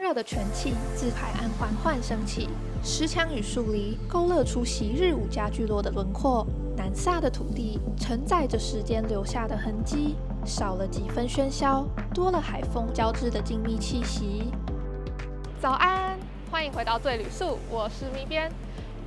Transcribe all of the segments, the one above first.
热的泉气自海岸缓缓升起，石墙与树篱勾勒出昔日五家聚落的轮廓。南萨的土地承载着时间留下的痕迹，少了几分喧嚣，多了海风交织的静谧气息。早安，欢迎回到最旅宿，我是咪边。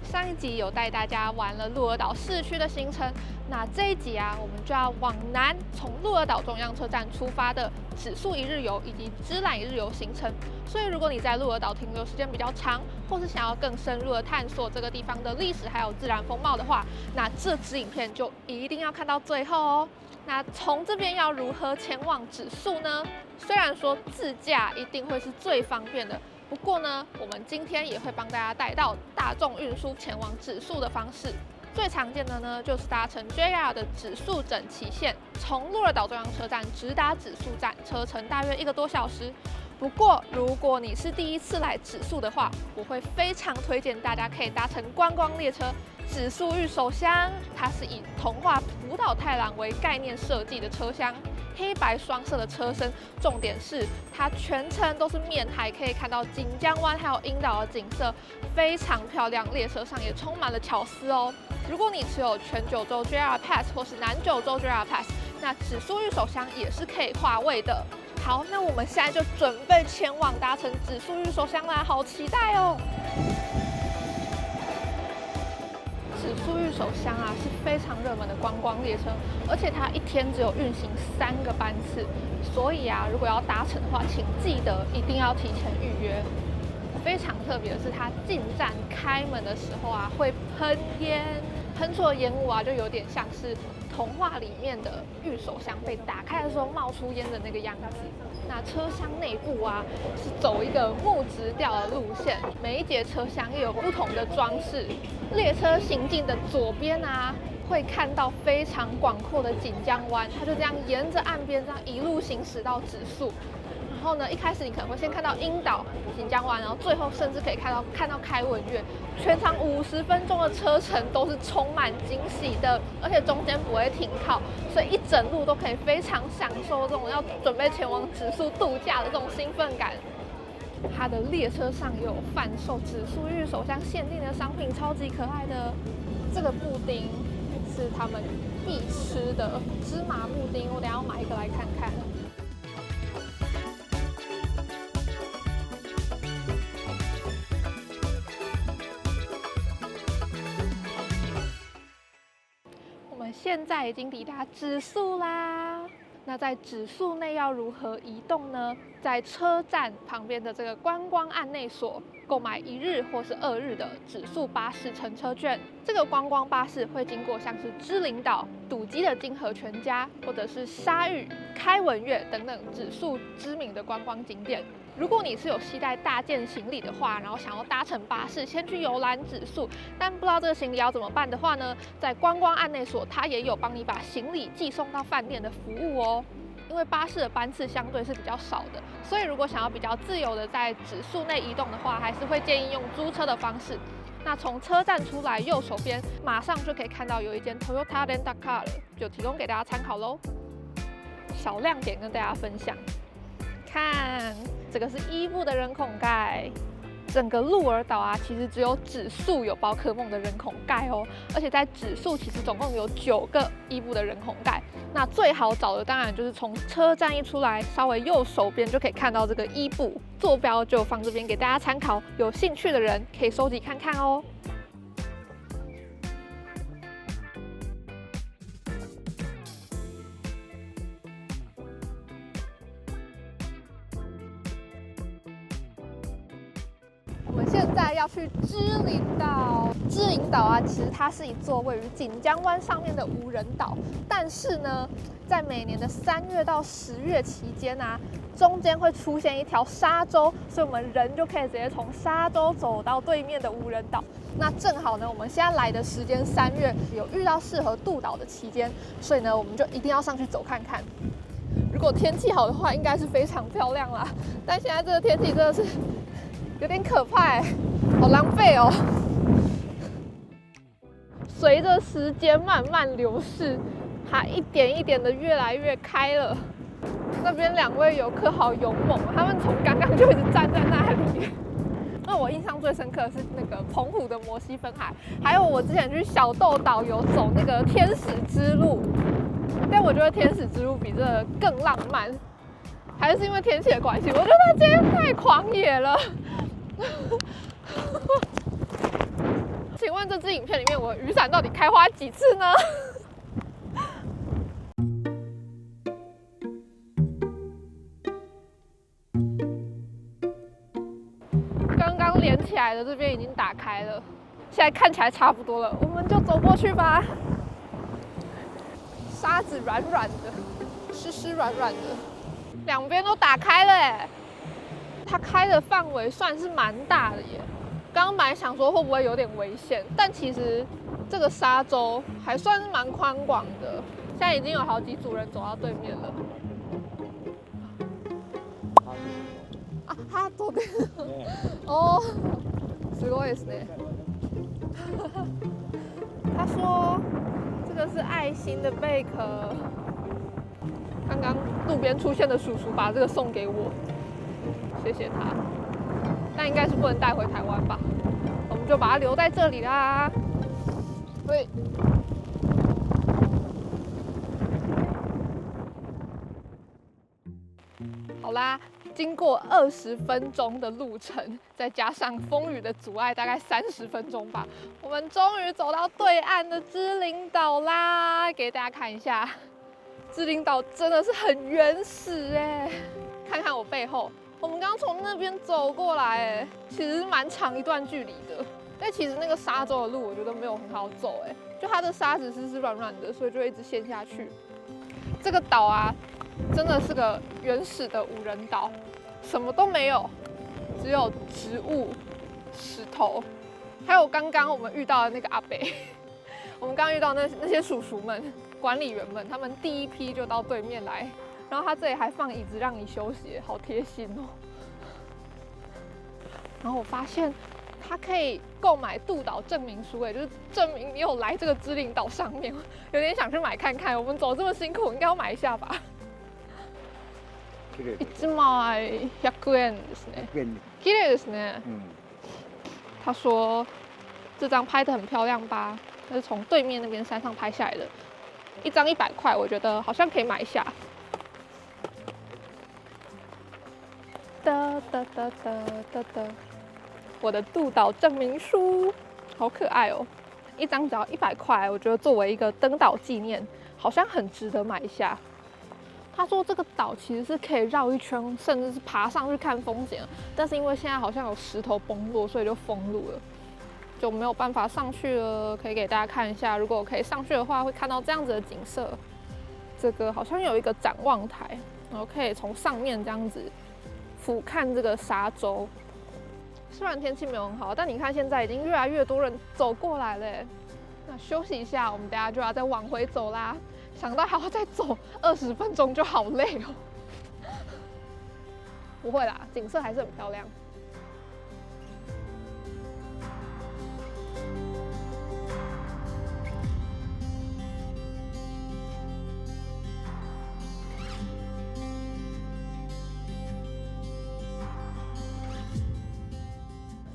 上一集有带大家玩了鹿儿岛市区的行程，那这一集啊，我们就要往南，从鹿儿岛中央车站出发的指宿一日游以及芝兰一日游行程。所以，如果你在鹿儿岛停留时间比较长，或是想要更深入的探索这个地方的历史还有自然风貌的话，那这支影片就一定要看到最后哦。那从这边要如何前往指宿呢？虽然说自驾一定会是最方便的。不过呢，我们今天也会帮大家带到大众运输前往指宿的方式。最常见的呢，就是搭乘 JR 的指宿整齐线，从鹿儿岛中央车站直达指宿站，车程大约1个多小时。不过，如果你是第一次来指宿的话，我会非常推荐大家可以搭乘观光列车指宿御守乡。它是以童话福岛太郎为概念设计的车厢。黑白双色的车身，重点是它全程都是面海，可以看到锦江湾还有樱岛的景色，非常漂亮。列车上也充满了巧思哦。如果你持有全九州 JR Pass 或是南九州 JR Pass， 那指宿御守乡也是可以划位的。好，那我们现在就准备前往搭乘指宿御守乡啦，好期待哦！指宿御守乡啊是非常热门的观光列车，而且它一天只有运行3个班次，所以啊，如果要搭乘的话，请记得一定要提前预约。非常特别的是，它进站开门的时候啊，会喷烟，喷出的烟雾啊，就有点像是童话里面的御守乡被打开的时候冒出烟的那个样子。那车厢内部啊，是走一个木质调的路线，每一节车厢也有不同的装饰。列车行进的左边啊，会看到非常广阔的锦江湾，它就这样沿着岸边这样一路行驶到指宿。然后呢，一开始你可能会先看到樱岛、锦江湾，然后最后甚至可以看到开文月。全长50分钟的车程都是充满惊喜的，而且中间不会停靠，所以一整路都可以非常享受这种要准备前往指宿度假的这种兴奋感。它的列车上也有贩售指宿御守乡限定的商品，超级可爱的。这个布丁是他们必吃的芝麻布丁，我等一下要买一个来看看。我们现在已经抵达指宿啦。那在指宿内要如何移动呢？在车站旁边的这个观光案内所购买1日或是2日的指宿巴士乘车券。这个观光巴士会经过像是知林岛、赌基的金河全家，或者是沙屿、开文月等等指宿知名的观光景点。如果你是有携带大件行李的话，然后想要搭乘巴士先去游览指宿，但不知道这个行李要怎么办的话呢，在观光案内所它也有帮你把行李寄送到饭店的服务哦。因为巴士的班次相对是比较少的，所以如果想要比较自由的在指宿内移动的话，还是会建议用租车的方式。那从车站出来右手边，马上就可以看到有一间 Toyota Rent-A-Car 了，就提供给大家参考喽。小亮点跟大家分享，看这个是伊布的人孔盖。整个鹿儿岛啊，其实只有指宿有宝可梦的人孔盖哦，而且在指宿其实总共有9个伊布的人孔盖。那最好找的当然就是从车站一出来，稍微右手边就可以看到这个伊布，坐标就放这边给大家参考，有兴趣的人可以收集看看哦。我们现在要去知林岛。知林岛啊，其实它是一座位于锦江湾上面的无人岛，但是呢，在每年的3月到10月期间啊，中间会出现一条沙洲，所以我们人就可以直接从沙洲走到对面的无人岛。那正好呢，我们现在来的时间3月有遇到适合渡岛的期间，所以呢，我们就一定要上去走看看。如果天气好的话，应该是非常漂亮啦。但现在这个天气真的是有点可怕好浪费哦。随着时间慢慢流逝，它一点一点的越来越开了。那边2位游客好勇猛，他们从刚刚就一直站在那里。印象最深刻的是那个澎湖的摩西分海，还有我之前去小豆岛有走那个天使之路，但我觉得天使之路比这个更浪漫，还是因为天气的关系，我觉得今天太狂野了。请问这支影片里面我的雨伞到底开花几次呢？刚刚连起来的这边已经打开了，现在看起来差不多了，我们就走过去吧。沙子软软的，湿湿软软的，两边都打开了哎，它开的范围算是蛮大的耶。刚刚本来想说会不会有点危险，但其实这个沙洲还算是蛮宽广的。现在已经有好几组人走到对面了。啊，他走的哦，すごいですね。他说这个是爱心的贝壳。刚刚路边出现的叔叔把这个送给我，谢谢他。但应该是不能带回台湾吧，我们就把它留在这里啦。对。好啦，经过20分钟的路程，再加上风雨的阻碍，大概30分钟吧，我们终于走到对岸的芝林岛啦！给大家看一下，芝林岛真的是很原始哎，看看我背后。我们刚刚从那边走过来，哎，其实蛮长一段距离的。但其实那个沙洲的路，我觉得没有很好走，哎，就它的沙子是软软的，所以就一直陷下去。这个岛啊，真的是个原始的无人岛，什么都没有，只有植物、石头，还有刚刚我们遇到的那个阿伯。我们刚刚遇到那些叔叔们、管理员们，他们第一批就到对面来。然后他这里还放椅子让你休息，好贴心哦。然后我发现他可以购买渡岛证明书，就是证明你有来这个芝林岛上面。有点想去买看看，我们走这么辛苦，应该要买一下吧。1枚100円ですね。綺麗ですね。他说这张拍得很漂亮吧？那是从对面那边山上拍下来的，一张100块，我觉得好像可以买一下。哒哒哒哒哒哒，我的渡岛证明书，好可爱哦！一张只要100块，我觉得作为一个登岛纪念，好像很值得买一下。他说这个岛其实是可以绕一圈，甚至是爬上去看风景，但是因为现在好像有石头崩落，所以就封路了，就没有办法上去了。可以给大家看一下，如果我可以上去的话，会看到这样子的景色。这个好像有一个展望台，然后可以从上面这样子俯瞰这个沙洲。虽然天气没有很好，但你看现在已经越来越多人走过来了。那休息一下，我们等下就要再往回走啦。想到还要再走20分钟，就好累哦。不会啦，景色还是很漂亮。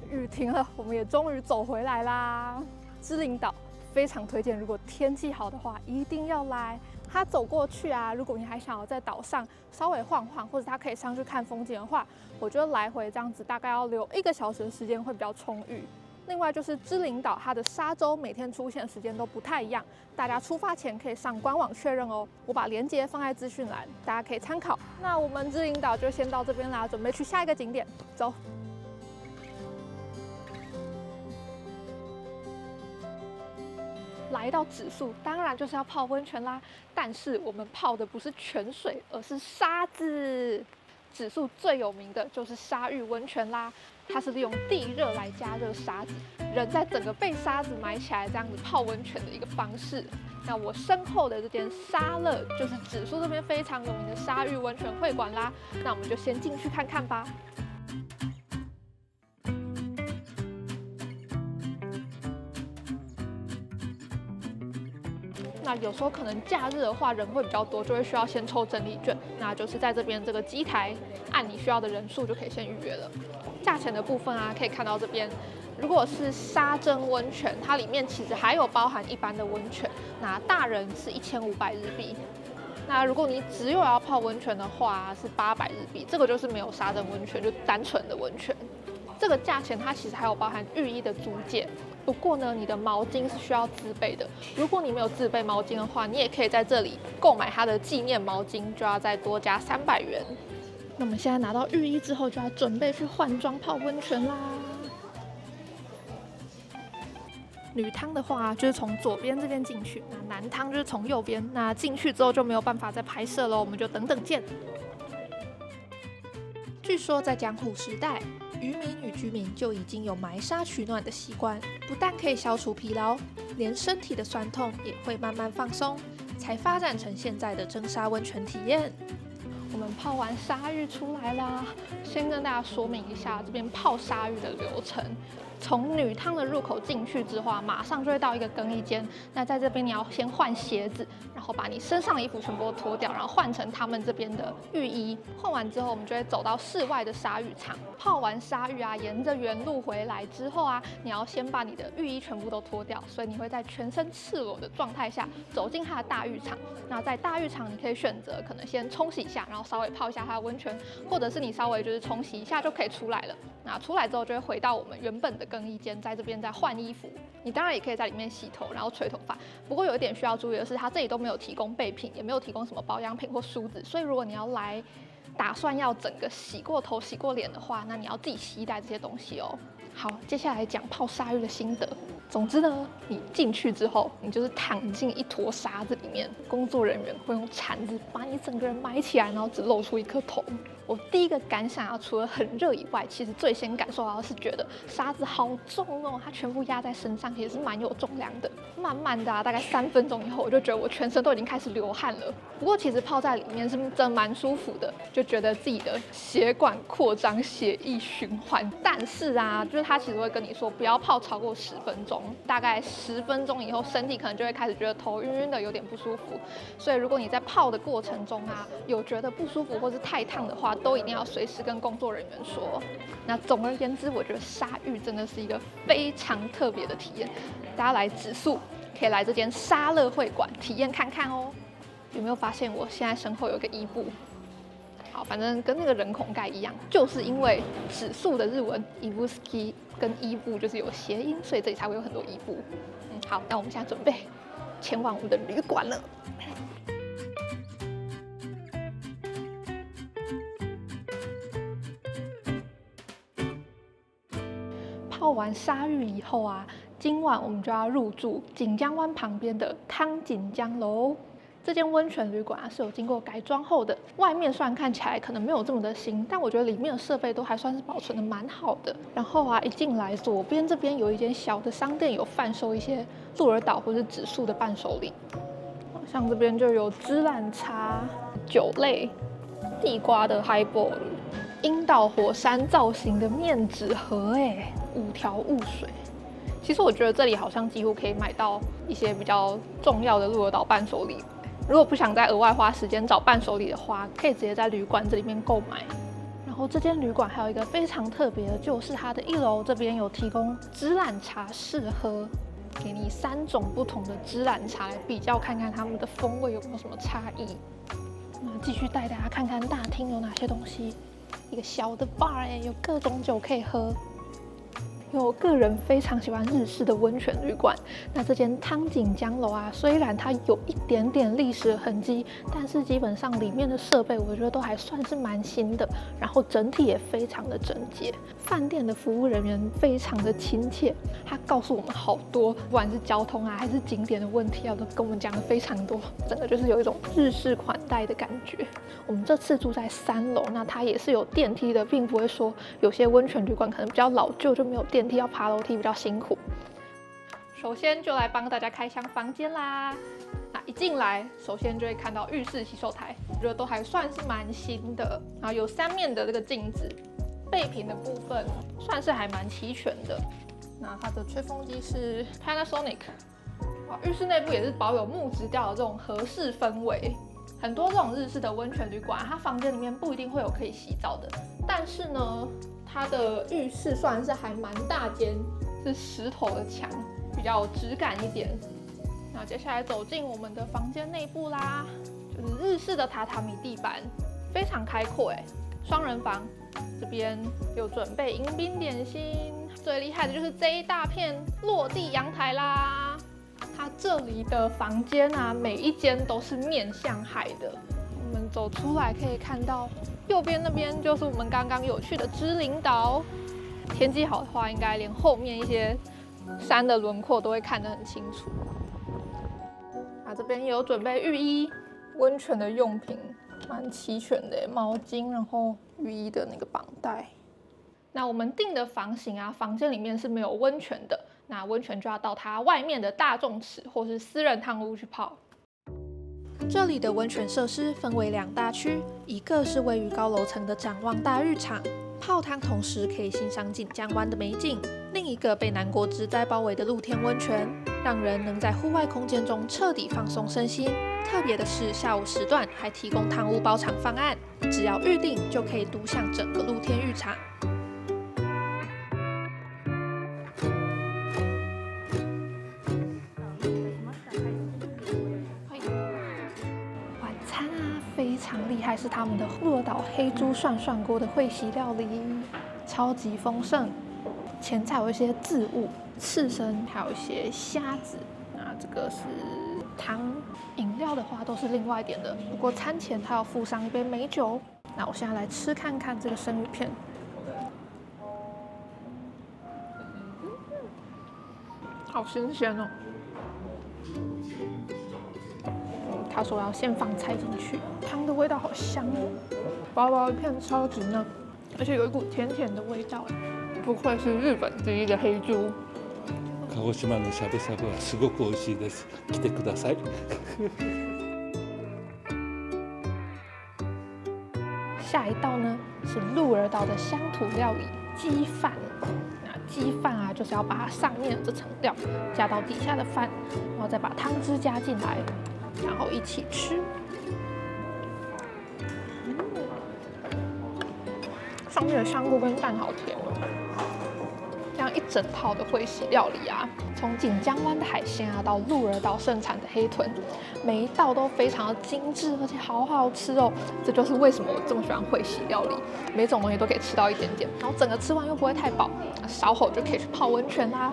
雨停了，我们也终于走回来啦。芝林岛非常推荐，如果天气好的话，一定要来。它走过去啊，如果你还想要在岛上稍微晃晃，或者它可以上去看风景的话，我觉得来回这样子大概要留1个小时的时间会比较充裕。另外就是芝林岛，它的沙洲每天出现的时间都不太一样，大家出发前可以上官网确认哦。我把链接放在资讯栏，大家可以参考。那我们芝林岛就先到这边啦，准备去下一个景点，走。来到指宿，当然就是要泡温泉啦。但是我们泡的不是泉水，而是沙子。指宿最有名的就是沙浴温泉啦，它是利用地热来加热沙子，人在整个被沙子埋起来这样子泡温泉的一个方式。那我身后的这间沙乐就是指宿这边非常有名的沙浴温泉会馆啦。那我们就先进去看看吧。那有时候可能假日的话人会比较多，就会需要先抽整理券，那就是在这边这个机台按你需要的人数就可以先预约了。价钱的部分啊，可以看到这边，如果是沙蒸温泉，它里面其实还有包含一般的温泉，那大人是1500日币。那如果你只有要泡温泉的话，是800日币，这个就是没有沙蒸温泉，就单纯的温泉。这个价钱它其实还有包含浴衣的租借，不过呢，你的毛巾是需要自备的。如果你没有自备毛巾的话，你也可以在这里购买它的纪念毛巾，就要再多加300元。那我们现在拿到浴衣之后，就要准备去换装泡温泉啦。女汤的话，就是从左边这边进去；那男汤就是从右边。那进去之后就没有办法再拍摄喽，我们就等等见。据说在江户时代，渔民与居民就已经有埋沙取暖的习惯，不但可以消除疲劳，连身体的酸痛也会慢慢放松，才发展成现在的蒸沙温泉体验。我们泡完沙浴出来啦，先跟大家说明一下这边泡沙浴的流程。从女汤的入口进去之后啊，马上就会到一个更衣间。那在这边你要先换鞋子，然后把你身上的衣服全部都脱掉，然后换成他们这边的浴衣。换完之后，我们就会走到室外的沙浴场。泡完沙浴啊，沿着原路回来之后啊，你要先把你的浴衣全部都脱掉，所以你会在全身赤裸的状态下走进它的大浴场。那在大浴场，你可以选择可能先冲洗一下，然后稍微泡一下它的温泉，或者是你稍微就是冲洗一下就可以出来了。那出来之后就会回到我们原本的更衣间，在这边再换衣服。你当然也可以在里面洗头，然后吹头发。不过有一点需要注意的是，它这里都没有提供备品，也没有提供什么保养品或梳子，所以如果你要来打算要整个洗过头、洗过脸的话，那你要自己携带这些东西哦。好，接下来讲泡沙浴的心得。总之呢，你进去之后，你就是躺进一坨沙子里面，工作人员会用铲子把你整个人埋起来，然后只露出一颗头。我第一个感想啊，除了很热以外，其实最先感受到的是觉得沙子好重哦，它全部压在身上也是蛮有重量的。慢慢的啊，大概3分钟以后，我就觉得我全身都已经开始流汗了。不过其实泡在里面是真的蛮舒服的，就觉得自己的血管扩张、血液循环。但是啊，就是他其实会跟你说不要泡超过10分钟，大概10分钟以后，身体可能就会开始觉得头晕晕的，有点不舒服。所以如果你在泡的过程中啊，有觉得不舒服或是太烫的话，都一定要随时跟工作人员说。那总而言之，我觉得沙浴真的是一个非常特别的体验，大家来指宿可以来这间沙乐会馆体验看看哦。有没有发现我现在身后有个伊布？好，反正跟那个人孔盖一样，就是因为指宿的日文伊布斯基跟伊布就是有谐音，所以这里才会有很多伊布。好，那我们现在准备前往我们的旅馆了。泡完沙浴以后啊，今晚我们就要入住锦江湾旁边的汤锦江楼。这间温泉旅馆啊是有经过改装后的，外面虽然看起来可能没有这么的新，但我觉得里面的设备都还算是保存的蛮好的。然后啊，一进来左边这边有一间小的商店，有贩售一些鹿儿岛或是指宿的伴手礼，像这边就有芝兰茶、酒类、地瓜的 highball、樱岛火山造型的面纸盒，5条雾水。其实我觉得这里好像几乎可以买到一些比较重要的鹿儿岛伴手礼。如果不想再额外花时间找伴手礼的话，可以直接在旅馆这里面购买。然后这间旅馆还有一个非常特别的，就是它的1楼这边有提供芝兰茶试喝，给你3种不同的芝兰茶来比较看看它们的风味有没有什么差异。那继续带大家看看大厅有哪些东西，一个小的 bar 有各种酒可以喝。因为我个人非常喜欢日式的温泉旅馆，那这间汤锦江楼啊，虽然它有一点点历史的痕迹，但是基本上里面的设备我觉得都还算是蛮新的，然后整体也非常的整洁。饭店的服务人员非常的亲切，他告诉我们好多，不管是交通啊还是景点的问题啊，都跟我们讲的非常多，真的就是有一种日式款待的感觉。我们这次住在3楼，那它也是有电梯的，并不会说有些温泉旅馆可能比较老旧就没有电梯，要爬楼梯比较辛苦。首先就来帮大家开箱房间啦。那一进来，首先就会看到浴室洗手台，我觉得都还算是蛮新的。然后有3面的这个镜子，备品的部分算是还蛮齐全的。那它的吹风机是 Panasonic。浴室内部也是保有木质调的这种和式氛围。很多这种日式的温泉旅馆，它房间里面不一定会有可以洗澡的，但是呢，它的浴室虽然是还蛮大间，是石头的墙，比较有质感一点。那接下来走进我们的房间内部啦，就是日式的榻榻米地板，非常开阔双人房，这边有准备迎宾点心，最厉害的就是这一大片落地阳台啦。它这里的房间啊，每一间都是面向海的。我们走出来可以看到，右边那边就是我们刚刚有去的芝林岛。天气好的话，应该连后面一些山的轮廓都会看得很清楚。这边也有准备浴衣、温泉的用品，蛮齐全的，毛巾，然后浴衣的那个绑带。那我们订的房型啊，房间里面是没有温泉的，那温泉就要到它外面的大众池或是私人汤屋去泡。这里的温泉设施分为2大区，一个是位于高楼层的展望大浴场，泡汤同时可以欣赏锦江湾的美景；另一个被南国植栽包围的露天温泉，让人能在户外空间中彻底放松身心。特别的是，下午时段还提供汤屋包场方案，只要预定就可以独享整个露天浴场。非常厉害，是他们的鹿儿岛黑猪涮涮锅的会席料理，超级丰盛。前菜有一些渍物、刺身，还有一些虾子。那这个是汤，饮料的话都是另外点的。不过餐前他要附上一杯美酒。那我现在来吃看看这个生鱼片，好新鲜哦。他说要先放菜进去，汤的味道好香哦，薄薄一片超级嫩，而且有一股甜甜的味道，不愧是日本第一的黑猪。鹿児島のしゃぶしゃぶはすごく美味しいです。来てください。下一道呢是鹿儿岛的乡土料理鸡饭。那鸡饭啊，就是要把上面的这层料加到底下的饭，然后再把汤汁加进来。然后一起吃，上面的香菇跟蛋好甜哦。这样一整套的会席料理啊，从锦江湾的海鲜啊，到鹿儿岛盛产的黑豚，每一道都非常的精致，而且好好吃哦。这就是为什么我这么喜欢会席料理，每种东西都可以吃到一点点，然后整个吃完又不会太饱，稍后就可以去泡温泉啦。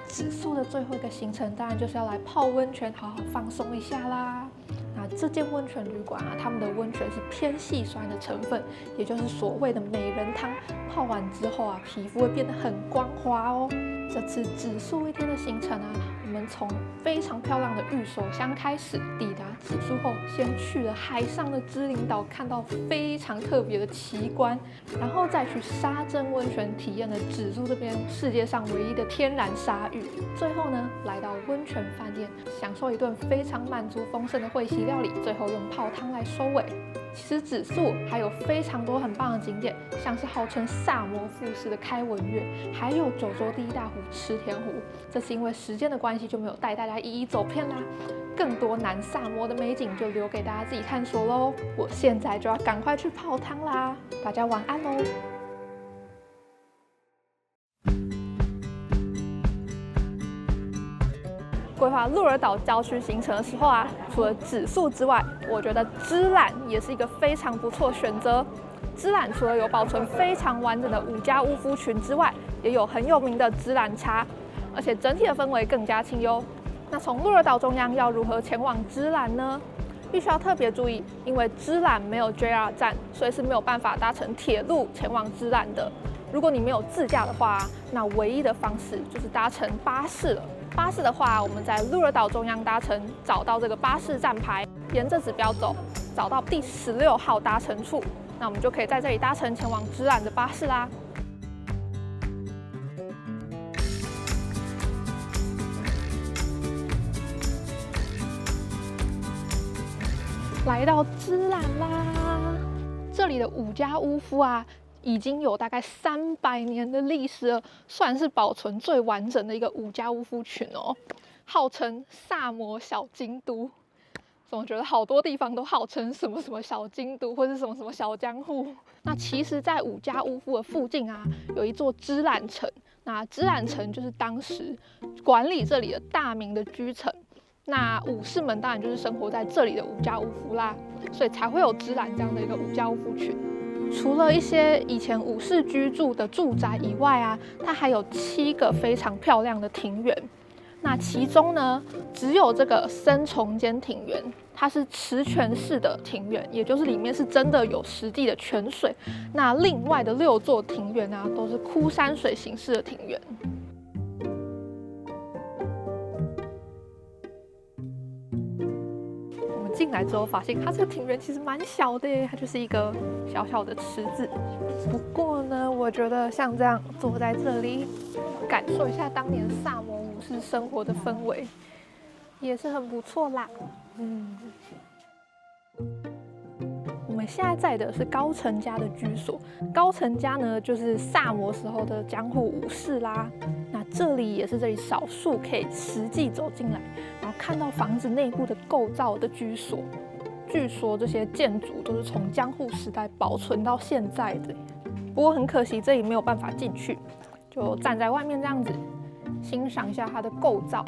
指宿的最后一个行程，当然就是要来泡温泉，好好放松一下啦。那这间温泉旅馆啊，他们的温泉是偏细酸的成分，也就是所谓的美人汤。泡完之后啊，皮肤会变得很光滑哦。这次指宿1天的行程啊，我们从非常漂亮的御守乡开始，抵达指宿后，先去了海上的芝林岛，看到非常特别的奇观，然后再去沙珍温泉体验了指宿这边世界上唯一的天然沙浴，最后呢，来到温泉饭店，享受一顿非常满足丰盛的会席料理，最后用泡汤来收尾。其实指宿还有非常多很棒的景点，像是号称萨摩富士的开文岳，还有九州第一大湖池田湖。这是因为时间的关系，就没有带大家一一走遍啦。更多南萨摩的美景就留给大家自己探索喽。我现在就要赶快去泡汤啦，大家晚安喽。规划鹿儿岛郊区行程的时候啊，除了指宿之外，我觉得芝兰也是一个非常不错选择。芝兰除了有保存非常完整的五家乌夫群之外，也有很有名的芝兰茶，而且整体的氛围更加清幽。那从鹿儿岛中央要如何前往芝兰呢？必须要特别注意，因为芝兰没有 JR 站，所以是没有办法搭乘铁路前往芝兰的。如果你没有自驾的话，那唯一的方式就是搭乘巴士了。巴士的话，我们在鹿儿岛中央搭乘，找到这个巴士站牌，沿着指标走，找到第16号搭乘处，那我们就可以在这里搭乘前往芝兰的巴士啦。来到芝兰啦，这里的五家屋夫啊，已经有大概300年的历史了，算是保存最完整的一个五家屋夫群哦，号称萨摩小京都。总觉得好多地方都号称什么什么小京都，或是什么什么小江户。那其实，在五家屋夫的附近啊，有一座知览城。那知览城就是当时管理这里的大名的居城。那武士们当然就是生活在这里的五家屋夫啦，所以才会有知览这样的一个五家屋夫群。除了一些以前武士居住的住宅以外啊，它还有7个非常漂亮的庭园。那其中呢，只有这个森重间庭园，它是池泉式的庭园，也就是里面是真的有实地的泉水。那另外的6座庭园啊，都是枯山水形式的庭园。我们进来之后发现，它这个庭园其实蛮小的耶，它就是一个小小的池子。不过呢，我觉得像这样坐在这里，感受一下当年萨摩武士生活的氛围，也是很不错啦。我们现在在的是高城家的居所。高城家呢，就是萨摩时候的江户武士啦。那这里也是这里少数可以实际走进来，然后看到房子内部的构造的居所。据说这些建筑都是从江户时代保存到现在的。不过很可惜，这里没有办法进去，就站在外面这样子欣赏一下它的构造。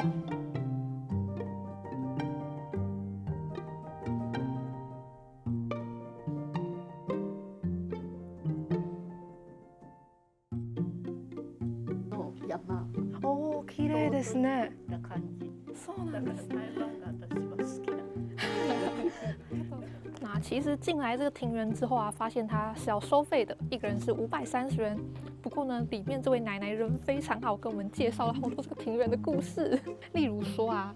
おー、綺麗ですね。そうなんですね。那其实进来这个庭园之后啊，发现它是要收费的，一个人是530元。不过呢，里面这位奶奶人非常好，跟我们介绍了好多这个庭园的故事。例如说啊，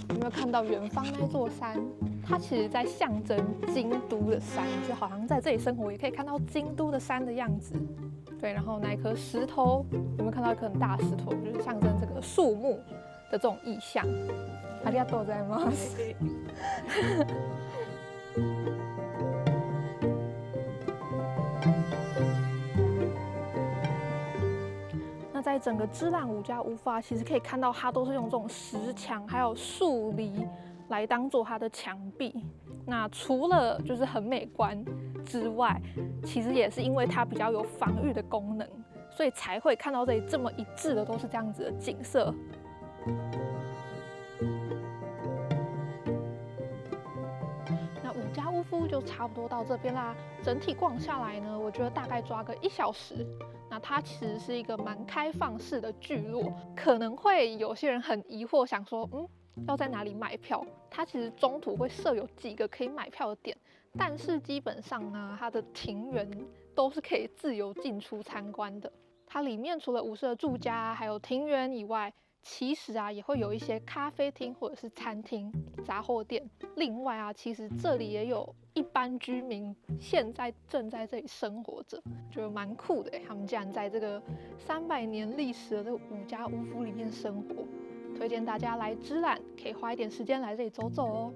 有没有看到远方那座山？它其实在象征京都的山，就好像在这里生活也可以看到京都的山的样子。对，然后那一颗石头，有没有看到一颗很大的石头，就是象征这个树木的这种意象。ありがとうございます。那在整个知览五家屋夫啊，其实可以看到它都是用这种石墙还有树篱来当做它的墙壁。那除了就是很美观之外，其实也是因为它比较有防御的功能，所以才会看到这里这么一致的都是这样子的景色。那五家屋夫就差不多到这边啦。整体逛下来呢，我觉得大概抓个1小时。那它其实是一个蛮开放式的聚落，可能会有些人很疑惑，想说，要在哪里买票？它其实中途会设有几个可以买票的点，但是基本上呢，它的庭园都是可以自由进出参观的。它里面除了武士的住家还有庭园以外，其实啊也会有一些咖啡厅或者是餐厅、杂货店。另外啊，其实这里也有一般居民现在正在这里生活着，觉得蛮酷的。他们竟然在这个300年历史的这个五家屋夫里面生活。推荐大家来知览，可以花一点时间来这里走走哦。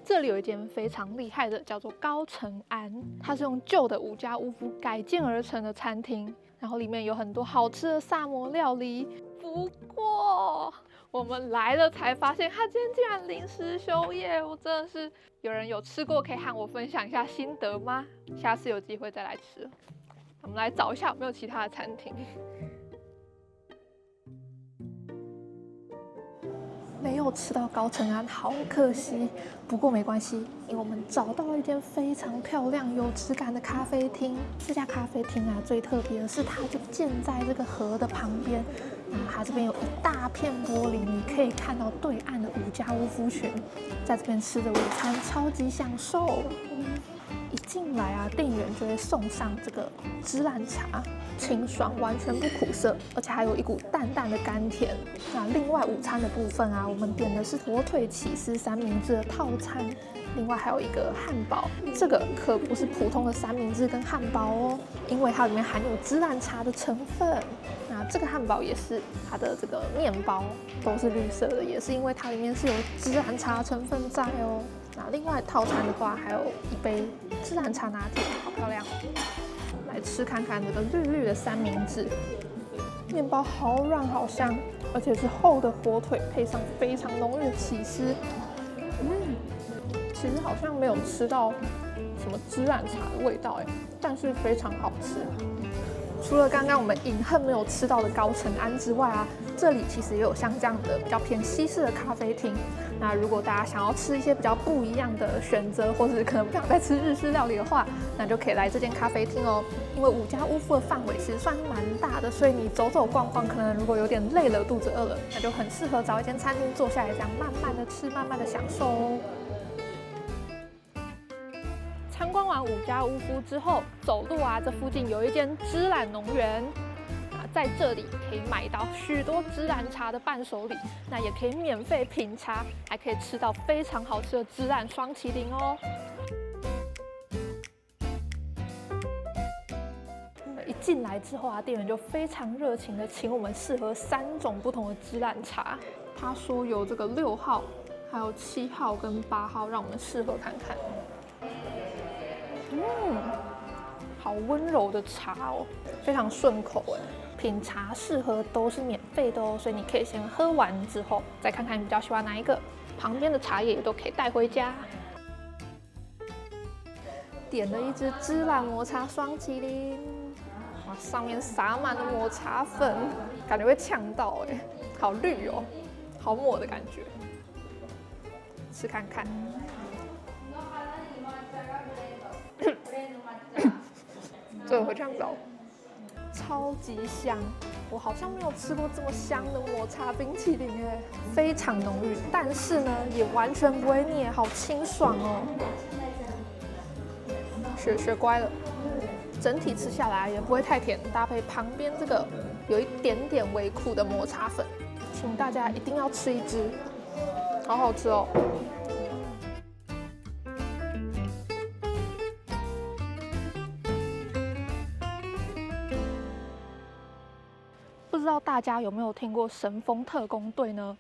这里有一间非常厉害的，叫做高城安，它是用旧的五家屋夫改建而成的餐厅，然后里面有很多好吃的萨摩料理。不过我们来了才发现，它今天竟然临时休业，我真的是有人有吃过，可以和我分享一下心得吗？下次有机会再来吃。我们来找一下有没有其他的餐厅。没有吃到高城安，好可惜。不过没关系，因为我们找到了一间非常漂亮、有质感的咖啡厅。这家咖啡厅啊，最特别的是它就建在这个河的旁边。它这边有一大片玻璃，你可以看到对岸的五家屋夫群。在这边吃的午餐超级享受。一进来啊，店员就会送上这个知览茶，清爽，完全不苦涩，而且还有一股淡淡的甘甜。那另外午餐的部分啊，我们点的是火腿起司三明治的套餐，另外还有一个汉堡。这个可不是普通的三明治跟汉堡哦，因为它里面含有知览茶的成分。那这个汉堡也是它的这个面包都是绿色的，也是因为它里面是有知览茶成分在哦。那另外套餐的话，还有一杯知览茶拿铁，好漂亮！来吃看看这个绿绿的三明治。面包好软好香，而且是厚的火腿，配上非常浓郁的起司。其实好像没有吃到什么孜然茶的味道但是非常好吃。除了刚刚我们饮恨没有吃到的高层安之外啊，这里其实也有像这样的比较偏西式的咖啡厅。那如果大家想要吃一些比较不一样的选择，或者可能不想再吃日式料理的话，那就可以来这间咖啡厅哦。因为五家屋夫的范围其实算是蛮大的，所以你走走逛逛，可能如果有点累了、肚子饿了，那就很适合找一间餐厅坐下来，这样慢慢的吃，慢慢的享受哦。参观完五家屋夫之后，走路啊，这附近有一间芝兰农园在这里可以买到许多芝兰茶的伴手礼，那也可以免费品茶，还可以吃到非常好吃的芝兰双麒麟哦。一进来之后啊，店员就非常热情的请我们试喝3种不同的芝兰茶。他说有这个6号，还有7号跟8号，让我们试喝看看。好温柔的茶哦，非常顺口哎。品茶试喝都是免费的哦，所以你可以先喝完之后，再看看你比较喜欢哪一个。旁边的茶叶也都可以带回家。点了一支芝兰抹茶双麒麟，哇，上面撒满了抹茶粉，感觉会呛到哎，好绿哦，好抹的感觉。吃看看。这个会这样子哦，超级香！我好像没有吃过这么香的抹茶冰淇淋哎，非常浓郁，但是呢也完全不会腻，好清爽哦。学乖了，整体吃下来也不会太甜，搭配旁边这个有一点点微苦的抹茶粉，请大家一定要吃一支，好好吃哦。不知道大家有没有听过神风特攻队呢？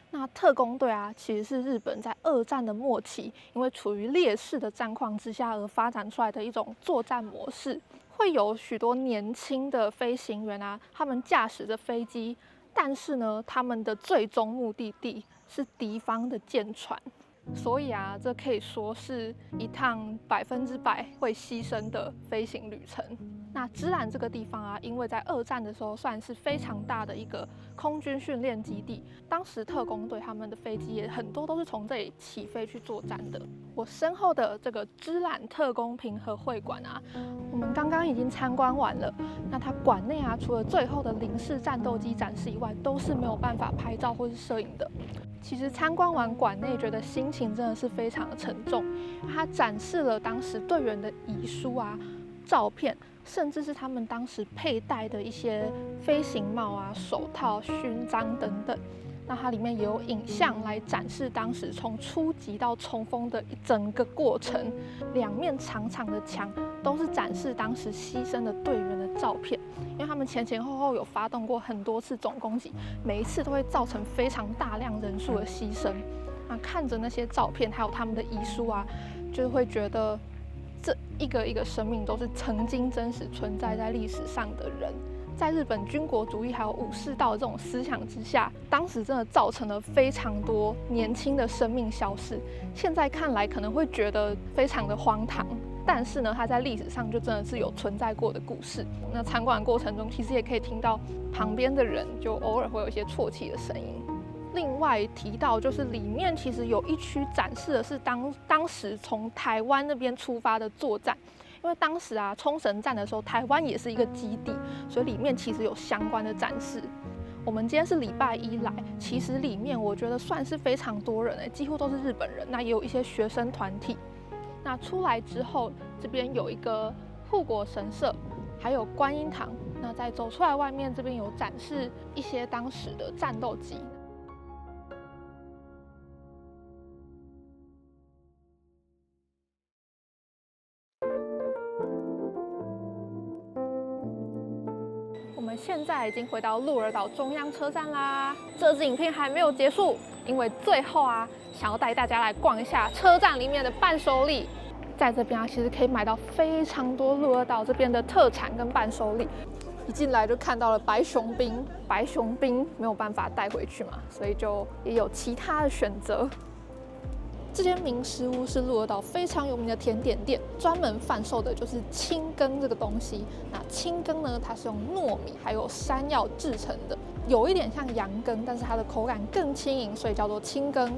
那特攻队啊，其实是日本在2战的末期，因为处于劣势的战况之下而发展出来的一种作战模式。会有许多年轻的飞行员啊，他们驾驶着飞机，但是呢，他们的最终目的地是敌方的舰船。所以啊，这可以说是一趟100%会牺牲的飞行旅程。那芝兰这个地方啊，因为在2战的时候算是非常大的一个空军训练基地，当时特攻队他们的飞机也很多都是从这里起飞去作战的。我身后的这个芝兰特攻平和会馆啊，我们刚刚已经参观完了。那它馆内啊，除了最后的零式战斗机展示以外，都是没有办法拍照或是摄影的。其实参观完馆内，觉得心情真的是非常的沉重。它展示了当时队员的遗书啊、照片，甚至是他们当时佩戴的一些飞行帽啊、手套、勋章等等。那它里面也有影像来展示当时从初级到冲锋的一整个过程。2面长长的墙都是展示当时牺牲的队员的照片，因为他们前前后后有发动过很多次总攻击，每一次都会造成非常大量人数的牺牲。那看着那些照片，还有他们的遗书啊，就会觉得这一个一个生命都是曾经真实存在在历史上的人。在日本军国主义还有武士道的这种思想之下，当时真的造成了非常多年轻的生命消逝。现在看来可能会觉得非常的荒唐，但是呢，它在历史上就真的是有存在过的故事。那参观的过程中，其实也可以听到旁边的人就偶尔会有一些啜泣的声音。另外提到就是里面其实有一区展示的是当时从台湾那边出发的作战。因为当时啊，冲绳战的时候，台湾也是一个基地，所以里面其实有相关的展示。我们今天是礼拜1来，其实里面我觉得算是非常多人几乎都是日本人，那也有一些学生团体。那出来之后，这边有一个护国神社，还有观音堂。那再走出来外面，这边有展示一些当时的战斗机。我们现在已经回到鹿儿岛中央车站啦。这支影片还没有结束，因为最后啊，想要带大家来逛一下车站里面的伴手礼。在这边啊，其实可以买到非常多鹿儿岛这边的特产跟伴手礼。一进来就看到了白熊冰，白熊冰没有办法带回去嘛，所以就也有其他的选择。这间名食屋是鹿儿岛非常有名的甜点店，专门贩售的就是青羹这个东西。那青羹呢，它是用糯米还有山药制成的，有一点像羊羹，但是它的口感更轻盈，所以叫做青羹。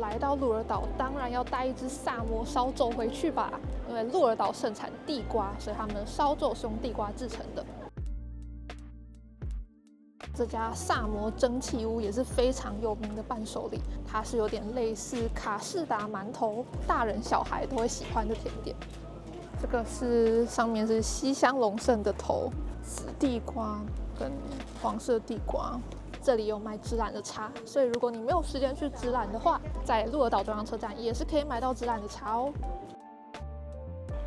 来到鹿儿岛，当然要带一只萨摩烧粥回去吧，因为鹿儿岛盛产地瓜，所以他们的烧粥是用地瓜制成的。这家萨摩蒸汽屋也是非常有名的伴手礼，它是有点类似卡士达馒头，大人小孩都会喜欢的甜点。这个是上面是西乡隆盛的头，紫地瓜跟黄色地瓜。这里有卖芝兰的茶，所以如果你没有时间去芝兰的话，在鹿儿岛中央车站也是可以买到芝兰的茶哦。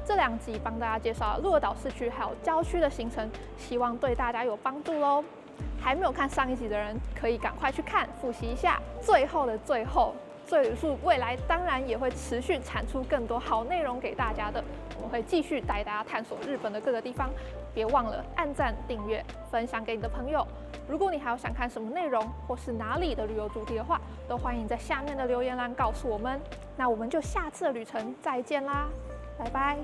这2集帮大家介绍了鹿儿岛市区还有郊区的行程，希望对大家有帮助喽。还没有看上一集的人，可以赶快去看，复习一下。最后的最后，醉旅宿未来当然也会持续产出更多好内容给大家的，我们会继续带大家探索日本的各个地方。别忘了按赞、订阅、分享给你的朋友。如果你还有想看什么内容，或是哪里的旅游主题的话，都欢迎在下面的留言栏告诉我们。那我们就下次的旅程再见啦，拜拜。